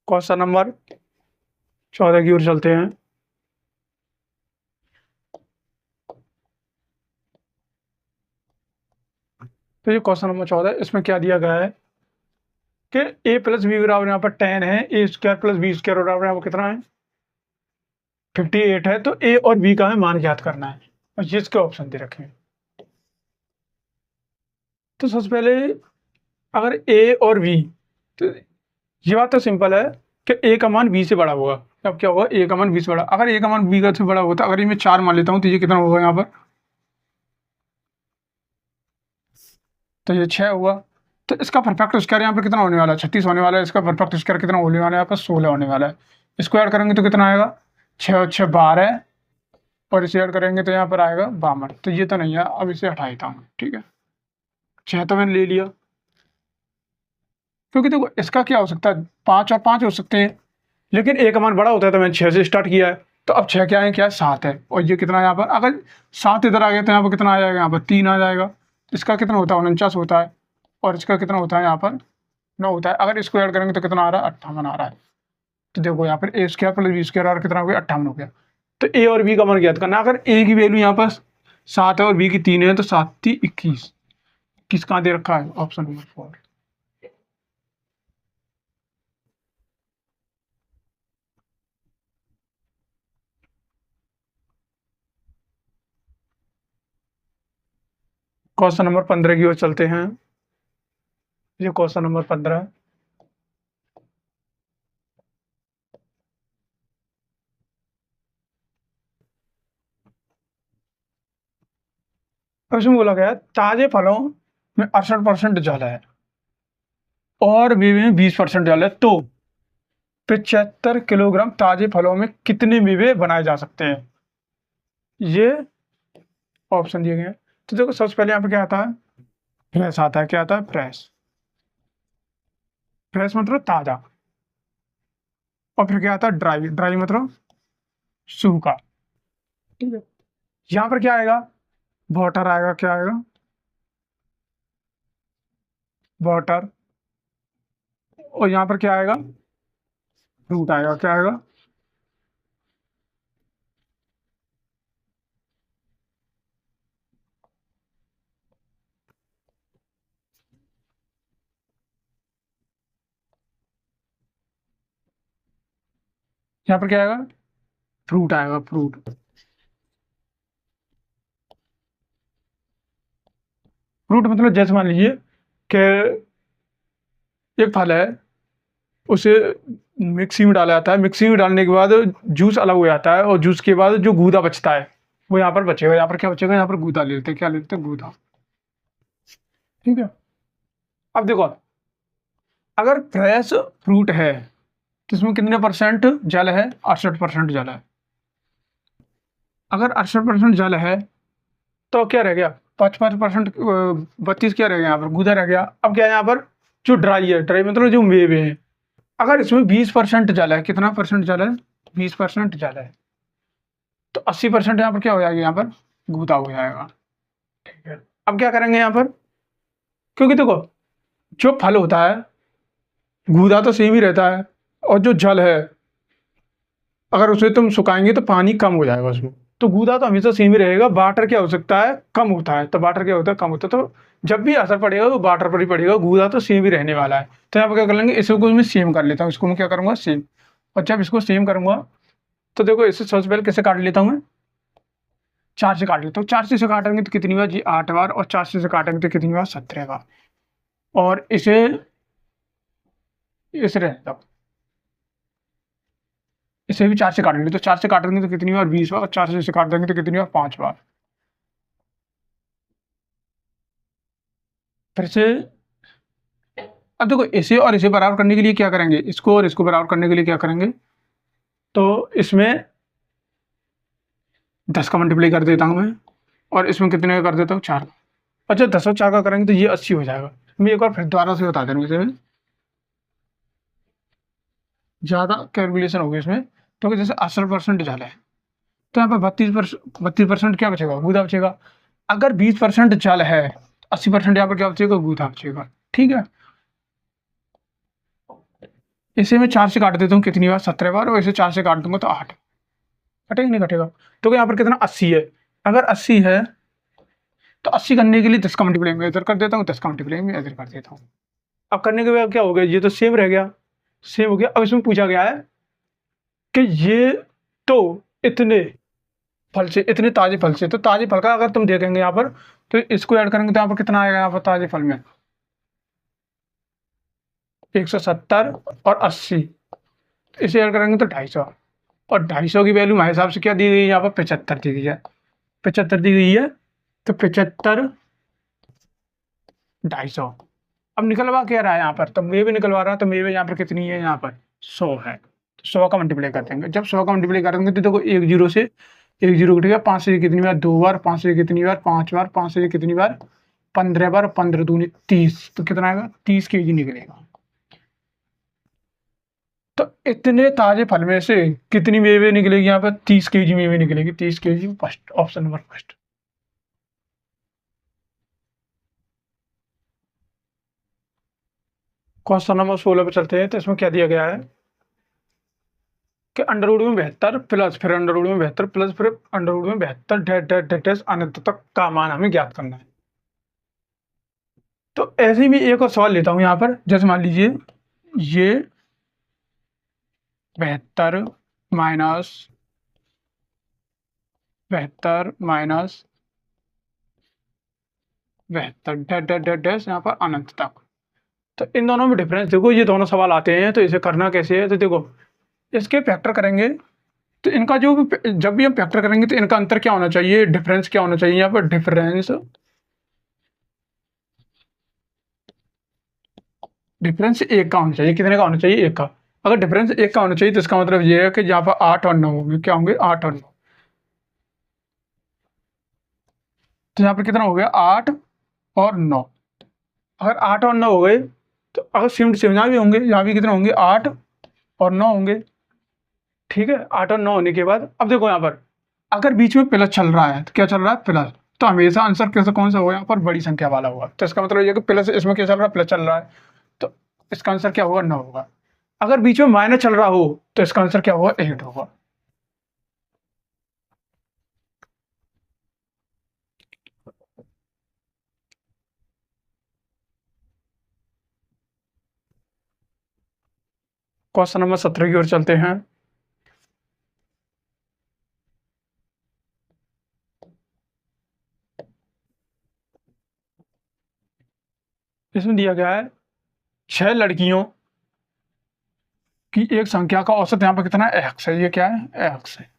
क्वेश्चन नंबर 14 की ओर चलते हैं। तो ये क्वेश्चन नंबर 14, इसमें क्या दिया गया है कि a प्लस बी बराबर यहाँ पर 10 है, ए स्क्वायर प्लस बी स्क्वायर बराबर यहाँ पर कितना है, 58 है। तो a और b का हमें मान ज्ञात करना है, और ये इसके ऑप्शन दे रखे हैं। तो सबसे पहले अगर a और b, तो ये बात तो सिंपल है कि a का मान b से बड़ा होगा। अब क्या होगा, a का मान b से बड़ा, अगर a का मान b का से बड़ा होता, अगर ये मैं 4 मान लेता हूँ तो ये कितना होगा यहाँ पर, तो ये 6 हुआ। तो इसका परफेक्ट स्क्वायर यहाँ पर कितना होने वाला है, 36 होने वाला है। इसका परफेक्ट स्क्वायर कितना होने वाला है, यहाँ पर 16 होने वाला है। स्क्वायर करेंगे तो कितना आएगा, 6 और 6 12, और इसे ऐड करेंगे तो यहाँ पर आएगा 52। तो ये तो नहीं है, अब इसे हटा देता हूँ। ठीक है, 6 तो मैंने ले लिया, क्योंकि देखो इसका क्या हो सकता है, 5 और 5 हो सकते हैं, लेकिन एक मान बड़ा होता है तो मैंने 6 से स्टार्ट किया है। तो अब 6 क्या है, क्या है, 7 है। और ये कितना है यहाँ पर, अगर 7 इधर आ गया तो यहाँ पर कितना आ जाएगा, यहाँ पर 3 आ जाएगा। इसका कितना होता है, 49 होता है, और इसका कितना होता है यहाँ पर 9 होता है। अगर इसको ऐड करेंगे तो कितना आ रहा है, 58 आ रहा है। तो देखो यहाँ पर ए स्क्वायर प्लस बी स्क्वायर और कितना हो गया, 58 हो गया। तो ए और बी का मान ज्ञात करना है। अगर ए की वैल्यू यहाँ पर 7 है और बी की 3 है, तो 7 3 21, किस कहाँ दे रखा है, ऑप्शन नंबर 4। क्वेश्चन नंबर 15 की ओर चलते हैं। ये क्वेश्चन नंबर 15 है। अब इसमें बोला गया है, ताजे फलों में 68% जल है और मेवे में 20% जल है, तो 75 किलोग्राम ताजे फलों में कितने मेवे बनाए जा सकते हैं। ये ऑप्शन दिए गए हैं। तो देखो सबसे पहले यहाँ पे क्या आता है, फ्रेश आता है। क्या आता है, फ्रेश। फ्रेश मतलब ताजा। और फिर क्या आता है, ड्राई। ड्राई मतलब सूखा। ठीक है, यहाँ पर क्या आएगा, वाटर आएगा। क्या आएगा, वाटर। और यहाँ पर क्या आएगा, फ्रूट आएगा। क्या आएगा, यहाँ पर क्या आएगा, फ्रूट आएगा, फ्रूट। फ्रूट मतलब जैसे मान लीजिए कि एक फल है, उसे मिक्सी में डाला जाता है। मिक्सी में डालने के बाद जूस अलग हो जाता है, और जूस के बाद जो गूदा बचता है वो यहाँ पर बचेगा। यहाँ पर क्या बचेगा, यहाँ पर गूदा ले लेते हैं। क्या लेते हैं, गूदा। ठीक है, अब देखो अगर फ्रेश फ्रूट है तो इसमें कितने परसेंट जल है, 68% जल है। अगर 68% जल है तो क्या रह गया, 55%, 32 क्या रह गया, यहाँ पर गूदा रह गया। अब क्या है, यहाँ पर जो ड्राई है, ड्राई मतलब जो मेवे हैं, अगर इसमें 20% जल है, कितना परसेंट जल है, 20% जल है, तो 80% यहाँ पर क्या हो जाएगा, यहाँ पर गूदा हो जाएगा। ठीक है, अब क्या करेंगे यहाँ पर, क्योंकि देखो जो फल होता है गूदा तो सेम ही रहता है, और जो जल है अगर उसे तुम सुखाएंगे तो पानी कम हो जाएगा उसमें। तो गूदा तो हमेशा सेम ही रहेगा, वाटर क्या हो सकता है, कम होता है, तो वाटर क्या होता है, कम होता है, तो जब भी असर पड़ेगा वो वाटर पर ही पड़ेगा, गूदा तो सेम ही रहने वाला है। तो यहाँ पर क्या कर लेंगे, इसको मैं सेम कर लेता हूँ, इसको मैं क्या करूँगा, सेम। और जब इसको सेम करूँगा तो देखो इससे सबसे पहले कैसे काट लेता हूँ मैं, 4 से काट लेता हूँ। 4 से काटेंगे तो कितनी बार जी, 8 बार, और 4 से काटेंगे तो कितनी बार, 17 बार। और इसे रहता हूँ, इसे भी 4 से काटेंगे, तो 4 से काटेंगे तो कितनी बार, 20 बार, और 4 से इसे काट देंगे तो कितनी बार, 5 बार। फिर से अब देखो इसे और इसे बराबर करने के लिए क्या करेंगे, इसको और इसको बराबर करने के लिए क्या करेंगे, तो इसमें 10 का मल्टीप्लाई कर देता हूँ मैं, और इसमें कितने का कर देता हूँ, 4 का। अच्छा 10 और 4 का करेंगे तो ये 80 हो जाएगा। मैं एक बार फिर दोबारा से बता दे रहा हूँ, इसे ज़्यादा कैलकुलेशन होगी इसमें, क्योंकि जैसे 80% जल है तो यहाँ पर 32% क्या बचेगा, गूदा बचेगा। अगर 20% जल है, 80% यहाँ पर क्या बचेगा, गूदा बचेगा। ठीक है, इसे मैं 4 से काट देता हूँ कितनी बार, 17 बार, और इसे 4 से काट दूंगा तो 8। कटेगा नहीं कटेगा, तो यहाँ पर कितना, 80 है। अगर 80 है तो 80 करने के लिए 10 का मल्टीप्लाई मैं इधर कर देता हूँ, 10 का मल्टीप्लाई मैं इधर कर देता हूँ। अब करने के बाद क्या हो गया, ये तो सेम रह गया, सेम हो गया। अब इसमें पूछा गया है कि ये तो इतने फल से, इतने ताजे फल से, तो ताजे फल का अगर तुम देखेंगे यहाँ पर, तो इसको ऐड करेंगे तो यहाँ पर कितना आएगा, यहाँ पर ताजे फल में 170 और 80, इसे ऐड करेंगे तो 250, और 250 की वैल्यू हमारे हिसाब से क्या दी गई है, यहाँ पर 75 दी गई है, 75 दी गई है। तो 75 250। अब निकलवा क्या रहा है यहाँ पर, तो मे भी निकलवा रहा है, तो मे भी यहाँ पर कितनी है, यहाँ पर 100 है, तो 100 का मल्टीप्लाई कर देंगे। जब 100 का मल्टीप्लाई करेंगे तो देखो एक जीरो से एक जीरो कटेगा, 5 से कितनी बार, 2 बार, 5 से कितनी बार, 5 बार, 5 से कितनी बार, 15 बार, 15 दूनी 30, तो कितना आएगा, 30 केजी निकलेगा। तो इतने ताजे फल में से कितनी मेवे निकलेगी, यहाँ पर 30 केजी मेवे निकलेगी, 30 KG first, option number first. Question number 16 पे चलते हैं, तो इसमें क्या दिया गया है कि अंडरवुड में 72 प्लस, फिर अंडरवुड में 72 प्लस, फिर अंडरवुड में 72 डैश डैश डैश डैश अनंत तक का मान हमें ज्ञात करना है। तो ऐसे ही मैं एक और सवाल लेता हूं यहाँ पर, जैसे मान लीजिए ये 72 minus 72 minus 72 dash dash dash dash यहाँ पर अनंत तक। तो इन दोनों में डिफरेंस देखो, ये दोनों सवाल आते हैं, तो इसे करना कैसे है, तो देखो इसके फैक्टर करेंगे तो इनका जो जब भी हम फैक्टर करेंगे तो इनका अंतर क्या होना चाहिए, डिफरेंस क्या होना चाहिए, यहाँ पर डिफरेंस, डिफरेंस एक का होना चाहिए, कितने का होना चाहिए, एक का। अगर डिफरेंस एक का होना चाहिए तो इसका मतलब ये है कि यहाँ पर 8 और 9 होंगे, क्या होंगे, 8 और 9। तो यहाँ पर कितना हो गया, 8 और 9। अगर 8 और 9 हो गए तो अगर सेम सेम यहाँ भी होंगे, यहाँ भी कितने होंगे, 8 और 9 होंगे। ठीक है, 8 और 9 होने के बाद अब देखो यहाँ पर अगर बीच में प्लस चल रहा है, तो क्या चल रहा है, प्लस, तो हमेशा आंसर कैसे कौन सा होगा, यहाँ पर बड़ी संख्या वाला होगा। तो इसका मतलब ये कि प्लस, इसमें क्या चल रहा है, प्लस चल रहा है, तो इसका आंसर क्या होगा, 9 होगा। अगर बीच में माइनस चल रहा हो तो इसका आंसर क्या होगा, 8 होगा। क्वेश्चन नंबर 17 की ओर चलते हैं। इसमें दिया गया है 6 लड़कियों की एक संख्या का औसत यहाँ पर कितना है, एक्स है, ये क्या है, एक्स है।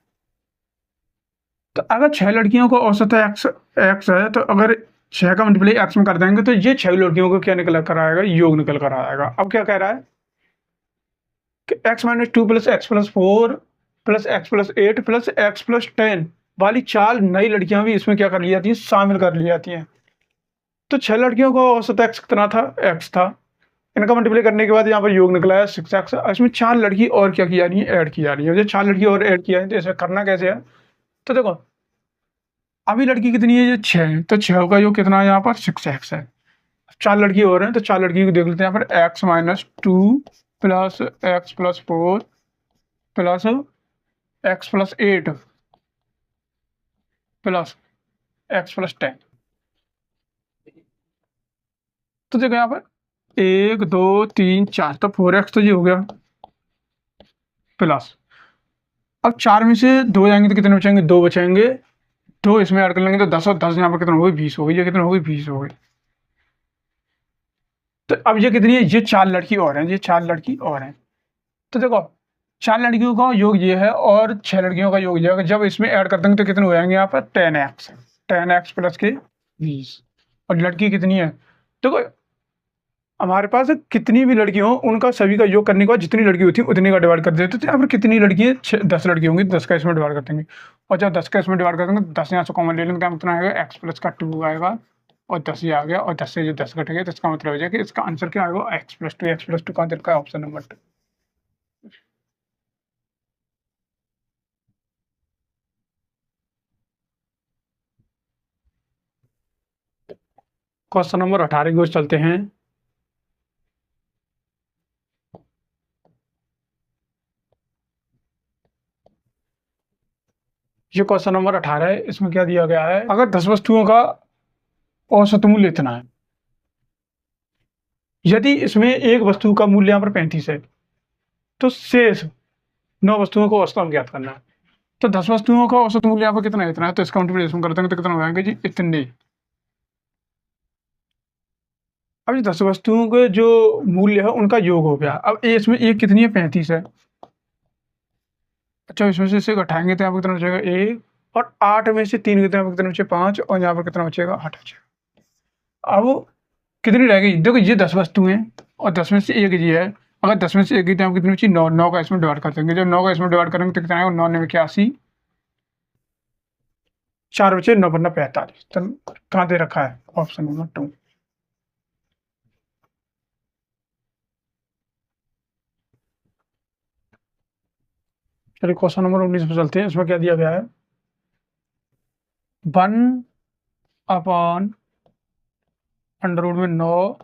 तो अगर 6 लड़कियों का औसत है एक्स, एक्स है, तो अगर 6 का मल्टीप्लाई एक्स में कर देंगे तो ये 6 लड़कियों को क्या निकल कर आएगा, योग निकल कर आएगा। अब क्या कह रहा है कि x minus 2 plus x plus 4 plus x plus 8 plus x plus 10 वाली 4 नई लड़कियां भी इसमें क्या कर ली जाती हैं, शामिल कर ली जाती हैं। तो 6 लड़कियों का औसत एक्स कितना था, एक्स था। इनका मल्टीप्लाई करने के बाद यहाँ पर योग निकला है 6x। इसमें 4 लड़की और क्या की जा रही है, ऐड की जा रही है। जो 4 लड़की और ऐड किया है तो इसमें करना कैसे है, तो देखो अभी लड़की कितनी है, ये 6 है, तो 6 का योग कितना है, यहाँ पर 6x है। 4 लड़की और हैं तो 4 लड़की को देख लेते हैं। यहाँ पर x minus 2 plus x plus 4 plus x plus 8 plus x plus 10। तो देखो यहाँ पर 1 2 3 4, तो 4x तो ये हो गया प्लस। अब 4 में से 2 जाएंगे तो कितने बचेंगे? 2 बचेंगे। 2 इसमें ऐड कर लेंगे तो 10, और 10 यहाँ पर कितना हो गई? 20 हो गई। ये कितना हो गई? 20 हो गई। तो अब ये कितनी है? ये 4 लड़की और हैं, ये 4 लड़की और हैं। तो देखो 4 लड़कियों का योग ये है और 6 लड़कियों का योग ये है। जब इसमें ऐड कर देंगे तो कितने हो जाएंगे यहाँ पर? 10x। 10x प्लस के 20। और लड़की कितनी है? देखो हमारे पास कितनी भी लड़की हो, उनका सभी का योग करने के बाद जितनी लड़की होती है उतनी का डिवाइड कर देते। तो यहाँ पर कितनी लड़की है? 10 लड़की होंगी, 10 का इसमें डिवाइड कर देंगे। और जब 10 का इसमें डिवाइड कर देंगे तो 10 यहाँ से कॉमन ले लेंगे तो कितना आएगा? x प्लस का 2 आएगा। और 10 ये आ गया, और 10 से जो 10 कट गया तो इसका मतलब हो जाएगा कि इसका आंसर क्या आएगा? x plus 2। एक्स प्लस 2 कहाँ दे रखा है? Option number 2। क्वेश्चन नंबर 18 की ओर चलते हैं। ये क्वेश्चन नंबर 18 है। इसमें क्या दिया गया है? अगर 10 वस्तुओं का औसत मूल्य इतना है, यदि इसमें एक वस्तु का मूल्य यहाँ पर 35 है, तो शेष 9 वस्तुओं को औसत ज्ञात करना है। तो 10 वस्तुओं का औसत मूल्य यहाँ पर कितना है? इतना है। तो इसका मल्टीप्लिकेशन करते हैं तो कितना हो जाएगा जी? इतने। अब ये 10 वस्तुओं के जो मूल्य है उनका योग हो गया। अब इसमें एक कितनी है? 35 है। अच्छा, इसमें से इसे घटाएंगे तो यहाँ पर कितना बचेगा? 1। और 8 में से 3 कितना कितना बचे? 5। और यहाँ पर कितना बचेगा? 8 बचेगा। अब कितनी रह गई? देखो ये 10 वस्तुएं और 10 में से एक ये है। अगर 10 में से एक की तो कितनी बची? 9। 9 का इसमें डिवाइड कर देंगे। जब 9 का इसमें डिवाइड करेंगे तो कितना आएगा? 9 में 81। 4 बचे, 9 बनना 45। तो कहाँ दे रखा है? Option number 2। चलिए क्वेश्चन नंबर 19 पे चलते हैं। इसमें क्या दिया गया है? 1/√9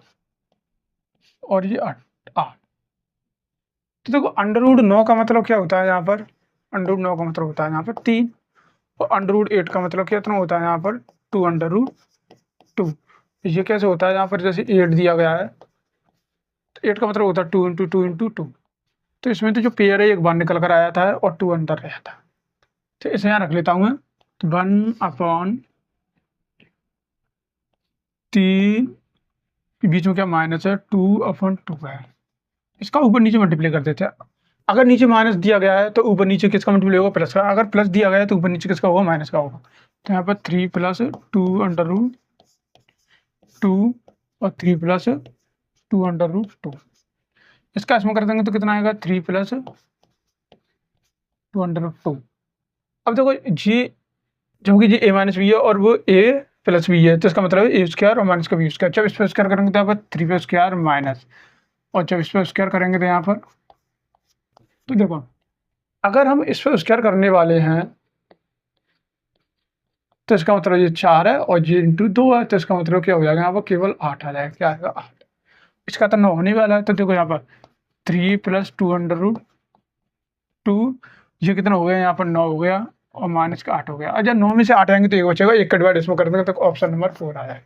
और ये 8। तो देखो √9 का मतलब क्या होता है यहाँ पर? √9 का मतलब होता है यहाँ पर 3। और √8 का मतलब कितना होता है यहाँ पर? 2√2। ये कैसे होता है? यहाँ पर जैसे 8 दिया गया है तो 8 का मतलब होता है 2 × 2 × 2। तो इसमें तो जो पेयर है एक बार निकल कर आया था और 2 अंदर रहा था। तो इसे यहाँ रख लेता हूँ मैं। 1/3, बीच में क्या माइनस है? 2/2 है। इसका ऊपर नीचे मल्टीप्लाई कर देते हैं। अगर नीचे माइनस दिया गया है तो ऊपर नीचे किसका मल्टीप्लाई होगा? प्लस का। अगर प्लस दिया गया है तो ऊपर नीचे किसका होगा? माइनस का होगा। तो यहाँ पर 3 + 2√2 और 3 + 2√2। इसका इसमें कर देंगे तो कितना आएगा? 3 + 2√2। अब देखो जी, जबकि जी a-b है और वो a + b है, तो इसका मतलब है a² और माइनस का b²। जब इस पर स्क्वायर करेंगे तो यहाँ पर 3 माइनस, और जब इस पर स्क्वायर करेंगे तो यहाँ पर, तो देखो अगर हम इस पर स्क्वायर करने वाले हैं तो इसका मतलब ये 4 है और ये × 2 है। तो इसका मतलब क्या हो जाएगा? यहाँ पर केवल 8 आ जाएगा। क्या आएगा? 8। इसका तो 9 होने वाला है। तो देखो यहाँ पर 3 + 2√2, ये कितना हो गया? यहाँ पर 9 हो गया और माइनस का 8 हो गया। अच्छा, 9 में से 8 आएंगे तो एक बचेगा। एक का डिवाइड इसमें कर देंगे तो ऑप्शन नंबर 4 आ जाएगा।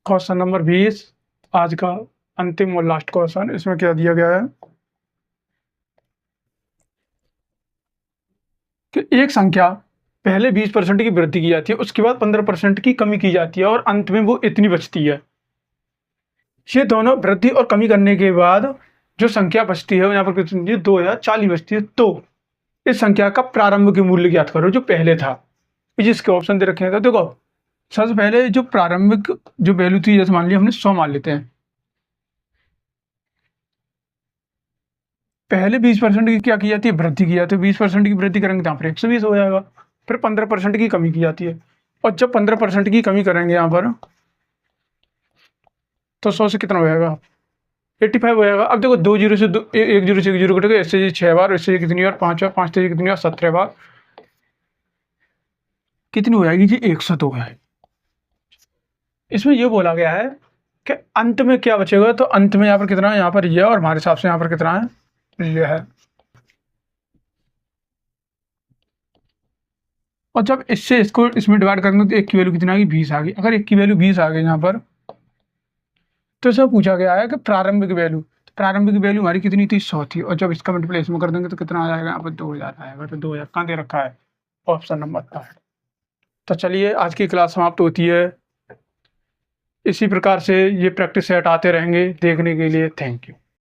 क्वेश्चन नंबर 20 आज का अंतिम और लास्ट क्वेश्चन। इसमें क्या दिया गया है कि एक संख्या पहले 20% की वृद्धि की जाती है, उसके बाद 15% की कमी की जाती है और अंत में वो इतनी बचती है। ये दोनों वृद्धि और कमी करने के बाद जो संख्या बचती है, यहाँ पर कितनी? 2 या 40 बचती है। तो इस संख्या का प्रारंभ के मूल्य ज्ञात करो जो पहले था। जिसके ऑप्शन दे रखे हैं। तो देखो सबसे पहले जो प्रारंभिक जो वैल्यू थी, जैसे मान लिया हमने 100 मान लेते हैं। पहले 20% की क्या की जाती है? वृद्धि की जाती है। 20% की वृद्धि करेंगे तो यहाँ पर 120 हो जाएगा। फिर 15% की कमी की जाती है, और जब 15% की कमी करेंगे यहाँ पर तो 100 से कितना हो जाएगा? 85 हो जाएगा। अब देखो 2 जीरो से 1 जीरो से 1 जीरो कटेगा। इससे 6 बार, इससे कितनी बार? 5 बार। 5 से कितनी बार? 17 बार। कितनी हो जाएगी जी? 102 है। इसमें यह बोला गया है कि अंत में क्या बचेगा, तो अंत में यहाँ पर कितना है, यहाँ पर ये, और हमारे हिसाब से यहाँ पर कितना है, ये है। और जब इससे इसको इसमें डिवाइड करेंगे तो 1 की वैल्यू कितना आ गई, 20 आ गई। अगर 1 की वैल्यू 20 आ गई यहाँ पर, तो इसमें पूछा गया है कि प्रारंभिक वैल्यू, तो प्रारंभिक वैल्यू हमारी कितनी थी, 100 थी। और जब इसका मल्टीप्लिकेशन कर देंगे तो कितना आ जाएगा, यहाँ पर 2000 आएगा। तो 2000 कहाँ दे रखा है, ऑप्शन नंबर 3। तो चलिए आज की क्लास समाप्त होती है। इसी प्रकार से ये प्रैक्टिस सेट आते रहेंगे। देखने के लिए थैंक यू।